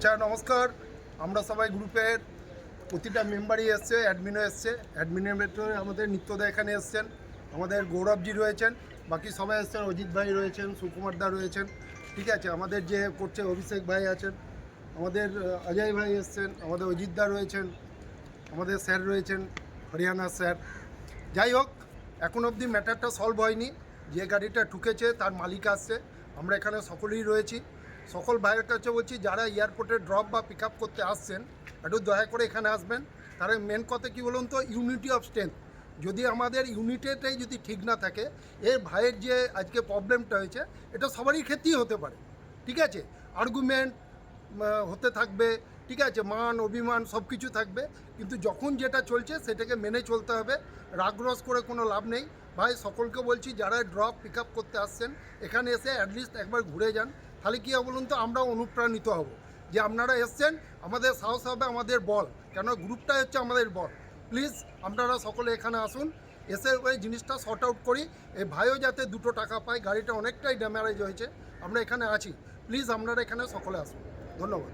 আচ্ছা নমস্কার। আমরা সবাই গ্রুপের প্রতিটা মেম্বারই এসছে, অ্যাডমিনও এসছে। অ্যাডমিনের ভেতরে আমাদের নিত্যদা এখানে এসছেন, আমাদের গৌরবজি রয়েছেন, বাকি সবাই এসছেন, অজিত ভাই রয়েছেন, সুকুমার দা রয়েছেন, ঠিক আছে। আমাদের যে করছে অভিষেক ভাই আছেন, আমাদের অজয় ভাই এসছেন, আমাদের অজিত দা রয়েছেন, আমাদের স্যার রয়েছেন, হরিয়ানা স্যার। যাই হোক, এখন অবধি ম্যাটারটা সলভ হয়নি। যে গাড়িটা ঠুকেছে তার মালিক আসছে, আমরা এখানে সকলেই রয়েছি। সকল ভাইয়ের কাছে বলছি, যারা এয়ারপোর্টে ড্রপ বা পিক আপ করতে আসছেন একটু দয়া করে এখানে আসবেন। তার মেন কথা কী বলুন তো, ইউনিটি অফ স্ট্রেংথ। যদি আমাদের ইউনিটেটাই যদি ঠিক না থাকে, এ ভাইয়ের যে আজকে প্রবলেমটা হয়েছে এটা সবারই ক্ষেত্রেই হতে পারে, ঠিক আছে। আর্গুমেন্ট হতে থাকবে, ঠিক আছে, মান অভিমান সব কিছু থাকবে, কিন্তু যখন যেটা চলছে সেটাকে মেনে চলতে হবে। রাগরস করে কোনো লাভ নেই। ভাই সকলকে বলছি, যারা ড্রপ পিক আপ করতে আসছেন এখানে এসে অ্যাটলিস্ট একবার ঘুরে যান। তাহলে কী হবে বলুন তো, আমরাও অনুপ্রাণিত হব যে আপনারা এসছেন, আমাদের সাহস হবে, আমাদের বল, কেন গ্রুপটাই হচ্ছে আমাদের বল। প্লিজ আপনারা সকলে এখানে আসুন, এসে ওই জিনিসটা শর্ট আউট করি। এই ভাইও যাতে দুটো টাকা পায়, গাড়িটা অনেকটাই ড্যামেজ হয়েছে, আমরা এখানে আছি। প্লিজ আপনারা এখানে সকলে আসুন। ধন্যবাদ।